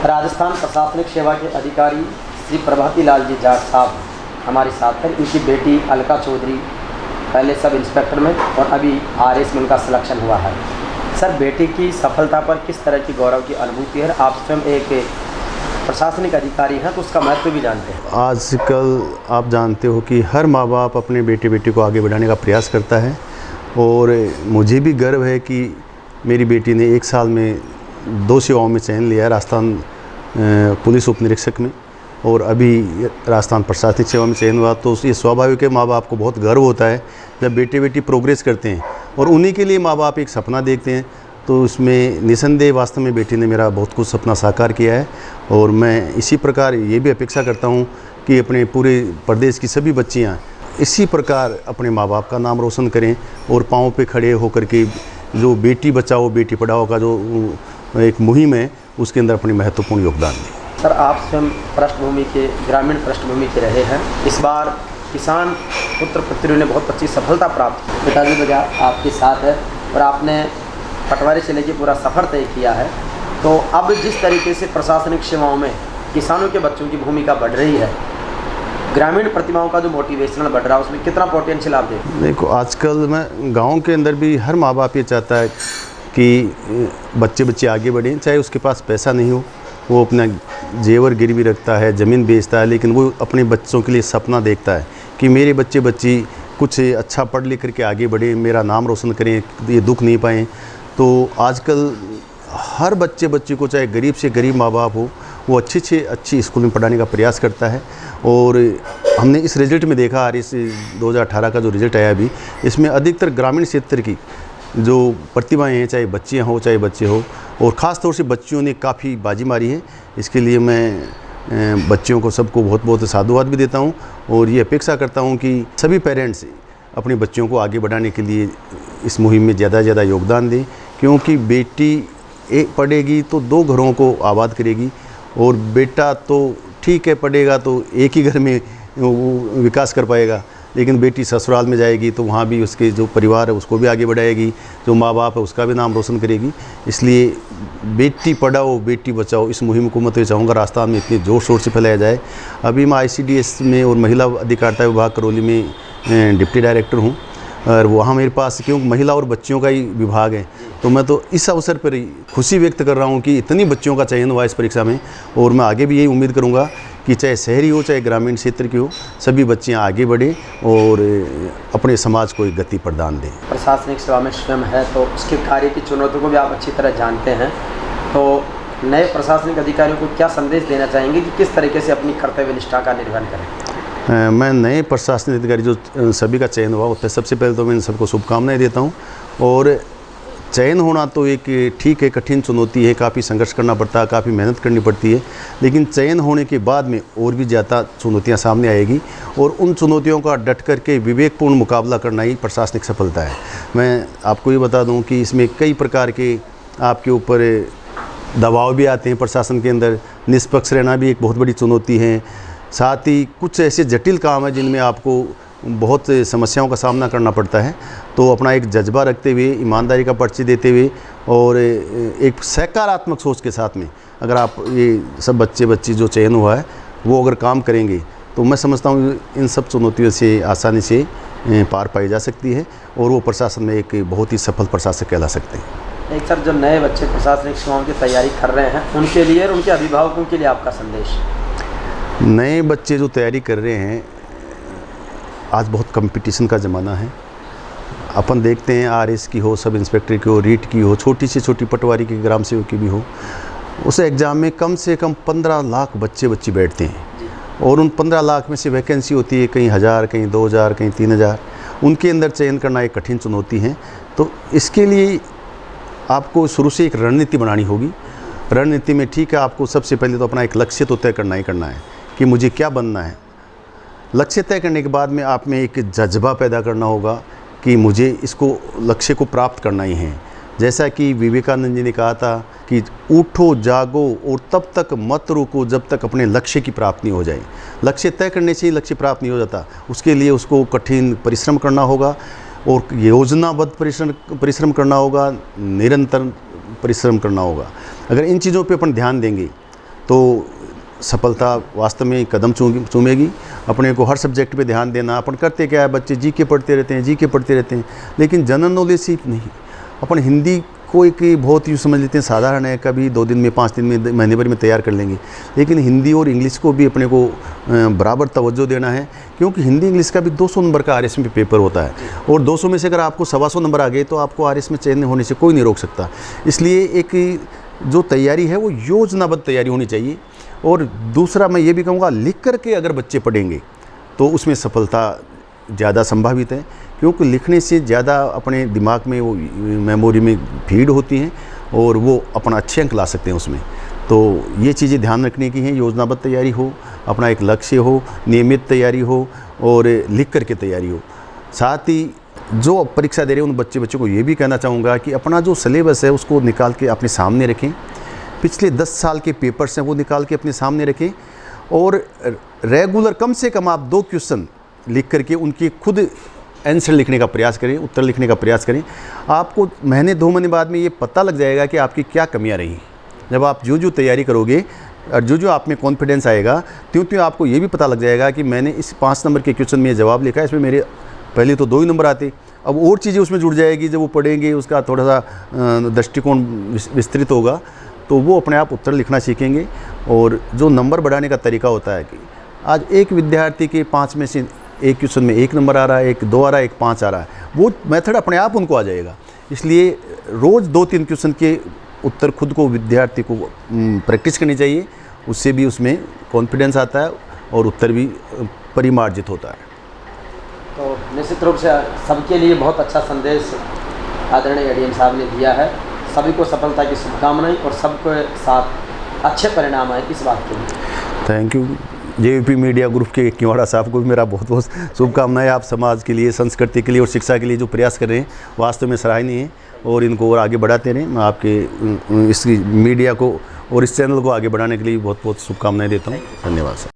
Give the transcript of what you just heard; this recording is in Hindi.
राजस्थान प्रशासनिक सेवा के अधिकारी श्री प्रभाती लाल जी जाट साहब हमारे साथ हैं। इनकी बेटी अलका चौधरी पहले सब इंस्पेक्टर में और अभी आरएस में उनका सिलेक्शन हुआ है। सर, बेटी की सफलता पर किस तरह की गौरव की अनुभूति है? आप स्वयं एक प्रशासनिक अधिकारी हैं तो उसका महत्व भी जानते हैं। आजकल आप जानते हो कि हर माँ बाप अपने बेटे को आगे बढ़ाने का प्रयास करता है और मुझे भी गर्व है कि मेरी बेटी ने 1 साल में 2 सेवाओं में चयन लिया है, राजस्थान पुलिस उप निरीक्षक में और अभी राजस्थान प्रशासनिक सेवा में चयन हुआ। तो ये स्वाभाविक है, माँ बाप को बहुत गर्व होता है जब बेटी प्रोग्रेस करते हैं और उन्हीं के लिए माँ बाप एक सपना देखते हैं। तो इसमें निसंदेह वास्तव में बेटी ने मेरा बहुत कुछ सपना साकार किया है और मैं इसी प्रकार ये भी अपेक्षा करता हूँ कि अपने पूरे प्रदेश की सभी बच्चियाँ इसी प्रकार अपने माँ बाप का नाम रोशन करें और पाँव पे खड़े होकर के जो बेटी बचाओ बेटी पढ़ाओ का जो एक मुहिम है उसके अंदर अपनी महत्वपूर्ण योगदान दें। सर, आप स्वयं पृष्ठभूमि के ग्रामीण पृष्ठभूमि के रहे हैं। इस बार किसान पुत्र पुत्रियों ने बहुत अच्छी सफलता प्राप्त की। पिताजी बाजार आपके साथ है और आपने पटवारी से लेकर पूरा सफ़र तय किया है। तो अब जिस तरीके से प्रशासनिक सेवाओं में किसानों के बच्चों की भूमिका बढ़ रही है, ग्रामीण प्रतिभाओं का जो मोटिवेशनल बढ़ रहा है, उसमें कितना पोटेंशियल आप देखते हैं? देखो, आजकल मैं गांव के अंदर भी हर माँ बाप ये चाहता है कि बच्चे आगे बढ़ें, चाहे उसके पास पैसा नहीं हो, वो अपना जेवर गिरवी रखता है, ज़मीन बेचता है, लेकिन वो अपने बच्चों के लिए सपना देखता है कि मेरे बच्ची कुछ अच्छा पढ़ लिख करके आगे बढ़े, मेरा नाम रोशन करें, ये दुख नहीं पाएँ। तो आजकल हर बच्ची को, चाहे गरीब से गरीब माँ बाप हो, वो अच्छी से अच्छी स्कूल में पढ़ाने का प्रयास करता है। और हमने इस रिज़ल्ट में देखा, इस 2018 का जो रिज़ल्ट आया अभी, इसमें अधिकतर ग्रामीण क्षेत्र की जो प्रतिभाएं हैं, चाहे बच्चियां हो चाहे बच्चे हो, और ख़ास तौर से बच्चियों ने काफ़ी बाजी मारी है। इसके लिए मैं बच्चियों को सबको बहुत बहुत साधुवाद भी देता हूं और ये अपेक्षा करता हूं कि सभी पेरेंट्स अपने बच्चों को आगे बढ़ाने के लिए इस मुहिम में ज़्यादा से ज़्यादा योगदान दें, क्योंकि बेटी एक पढ़ेगी तो 2 घरों को आबाद करेगी और बेटा तो ठीक है पढ़ेगा तो एक ही घर में वो विकास कर पाएगा, लेकिन बेटी ससुराल में जाएगी तो वहाँ भी उसके जो परिवार है उसको भी आगे बढ़ाएगी, जो माँ बाप है उसका भी नाम रोशन करेगी। इसलिए बेटी पढ़ाओ बेटी बचाओ इस मुहिम को मैं तो चाहूँगा राजस्थान में इतने ज़ोर शोर से फैलाया जाए। अभी मैं ICDS में और महिला अधिकारिता विभाग करौली में डिप्टी डायरेक्टर हूँ और वहाँ मेरे पास क्योंकि महिला और बच्चियों का ही विभाग है, तो मैं तो इस अवसर पर खुशी व्यक्त कर रहा हूँ कि इतनी बच्चियों का चयन हुआ इस परीक्षा में। और मैं आगे भी यही उम्मीद करूँगा कि चाहे शहरी हो चाहे ग्रामीण क्षेत्र की हो, सभी बच्चियाँ आगे बढ़ें और अपने समाज को एक गति प्रदान दें। प्रशासनिक सेवा में स्वयं है तो उसके कार्य की चुनौतियों को भी आप अच्छी तरह जानते हैं, तो नए प्रशासनिक अधिकारियों को क्या संदेश देना चाहेंगे कि किस तरीके से अपनी कर्तव्य निष्ठा का निर्वहन करें? मैं नए प्रशासनिक अधिकारी जो सभी का चयन हुआ उससे सबसे पहले तो मैं इन सबको शुभकामनाएं देता हूं। और चयन होना तो एक ठीक है, कठिन चुनौती है, काफ़ी संघर्ष करना पड़ता है, काफ़ी मेहनत करनी पड़ती है, लेकिन चयन होने के बाद में और भी ज़्यादा चुनौतियां सामने आएगी और उन चुनौतियों का डट करके विवेकपूर्ण मुकाबला करना ही प्रशासनिक सफलता है। मैं आपको ये बता दूं कि इसमें कई प्रकार के आपके ऊपर दबाव भी आते हैं। प्रशासन के अंदर निष्पक्ष रहना भी एक बहुत बड़ी चुनौती है। साथ ही कुछ ऐसे जटिल काम हैं जिनमें आपको बहुत समस्याओं का सामना करना पड़ता है। तो अपना एक जज्बा रखते हुए, ईमानदारी का परिचय देते हुए और एक सकारात्मक सोच के साथ में अगर आप ये सब बच्ची जो चयन हुआ है वो अगर काम करेंगे तो मैं समझता हूँ इन सब चुनौतियों से आसानी से पार पाई जा सकती है और वो प्रशासन में एक बहुत ही सफल प्रशासक कहला सकते हैं। एक सर, जो नए बच्चे प्रशासनिक सेवाओं की तैयारी कर रहे हैं उनके लिए और उनके अभिभावकों के लिए आपका संदेश? नए बच्चे जो तैयारी कर रहे हैं, आज बहुत कंपटीशन का ज़माना है। अपन देखते हैं RS की हो, सब इंस्पेक्टर की हो, रीट की हो, छोटी से छोटी पटवारी की, ग्राम सेवक की भी हो, उस एग्ज़ाम में कम से कम 15 लाख बच्चे बैठते हैं और उन 15 लाख में से वैकेंसी होती है कहीं 1000, कहीं 2000, कहीं 3000। उनके अंदर चयन करना एक कठिन चुनौती है। तो इसके लिए आपको शुरू से एक रणनीति बनानी होगी। रणनीति में ठीक है, आपको सबसे पहले तो अपना एक लक्ष्य तो तय करना ही करना है कि मुझे क्या बनना है। लक्ष्य तय करने के बाद में आप में एक जज्बा पैदा करना होगा कि मुझे इसको लक्ष्य को प्राप्त करना ही है। जैसा कि विवेकानंद जी ने कहा था कि उठो जागो और तब तक मत रुको जब तक अपने लक्ष्य की प्राप्ति नहीं हो जाए। लक्ष्य तय करने से ही लक्ष्य प्राप्त नहीं हो जाता, उसके लिए उसको कठिन परिश्रम करना होगा और योजनाबद्ध परिश्रम करना होगा, निरंतर परिश्रम करना होगा। अगर इन चीज़ों पे अपन ध्यान देंगे तो सफलता वास्तव में कदम चूमेगी। अपने को हर सब्जेक्ट पे ध्यान देना। अपन करते क्या है, बच्चे जीके पढ़ते रहते हैं, जीके पढ़ते रहते हैं, लेकिन जनरल नॉलेज सिर्फ नहीं। अपन हिंदी को एक बहुत यूँ समझ लेते हैं साधारण है, कभी 2 दिन में, 5 दिन में, महीने भर में तैयार कर लेंगे, लेकिन हिंदी और इंग्लिश को भी अपने को बराबर तवज्जो देना है, क्योंकि हिंदी इंग्लिश का भी 200 नंबर का आरएस में पेपर होता है, और 200 में से अगर आपको 125 नंबर आ गए तो आपको आरएस में चयन होने से कोई नहीं रोक सकता। इसलिए एक जो तैयारी है वो योजनाबद्ध तैयारी होनी चाहिए। और दूसरा मैं ये भी कहूँगा, लिख करके अगर बच्चे पढ़ेंगे तो उसमें सफलता ज़्यादा संभावित है, क्योंकि लिखने से ज़्यादा अपने दिमाग में वो मेमोरी में फीड होती हैं और वो अपना अच्छे अंक ला सकते हैं उसमें। तो ये चीज़ें ध्यान रखने की हैं। योजनाबद्ध तैयारी हो, अपना एक लक्ष्य हो, नियमित तैयारी हो और लिख करके तैयारी हो। साथ ही जो परीक्षा दे रहे हैं उन बच्चों को ये भी कहना चाहूँगा कि अपना जो सिलेबस है उसको निकाल के अपने सामने रखें। पिछले 10 साल के पेपर्स हैं वो निकाल के अपने सामने रखें, और रेगुलर कम से कम आप 2 क्वेश्चन लिख करके उनकी खुद आंसर लिखने का प्रयास करें, उत्तर लिखने का प्रयास करें। आपको महीने 2 महीने बाद में ये पता लग जाएगा कि आपकी क्या कमियां रही। जब आप जो तैयारी करोगे और जो आप में कॉन्फिडेंस आएगा, त्यों आपको ये भी पता लग जाएगा कि मैंने इस 5 नंबर के क्वेश्चन में जवाब लिखा है, इसमें मेरे पहले तो 2 ही नंबर आते, अब और चीज़ें उसमें जुड़ जाएगी। जब वो पढ़ेंगे उसका थोड़ा सा दृष्टिकोण विस्तृत होगा, तो वो अपने आप उत्तर लिखना सीखेंगे। और जो नंबर बढ़ाने का तरीका होता है कि आज एक विद्यार्थी के 5 में से एक क्वेश्चन में 1 नंबर आ रहा है, एक 2 आ रहा है, एक 5 आ रहा है, वो मेथड अपने आप उनको आ जाएगा। इसलिए रोज़ 2-3 क्वेश्चन के उत्तर खुद को विद्यार्थी को प्रैक्टिस करनी चाहिए, उससे भी उसमें कॉन्फिडेंस आता है और उत्तर भी परिमार्जित होता है। तो निश्चित रूप से सबके लिए बहुत अच्छा संदेश आदरणीय एडीएम साहब ने दिया है। सभी को सफलता की शुभकामनाएं और सबके साथ अच्छे परिणाम आए इस बात के लिए। Thank you. JVP media group के किवाड़ा साहब को भी मेरा बहुत बहुत शुभकामनाएं। आप समाज के लिए, संस्कृति के लिए और शिक्षा के लिए जो प्रयास कर रहे हैं वास्तव में सराहनीय है, और इनको और आगे बढ़ाते रहें। मैं आपके इस मीडिया को और इस चैनल को आगे बढ़ाने के लिए बहुत बहुत शुभकामनाएं देता हूँ। धन्यवाद सर।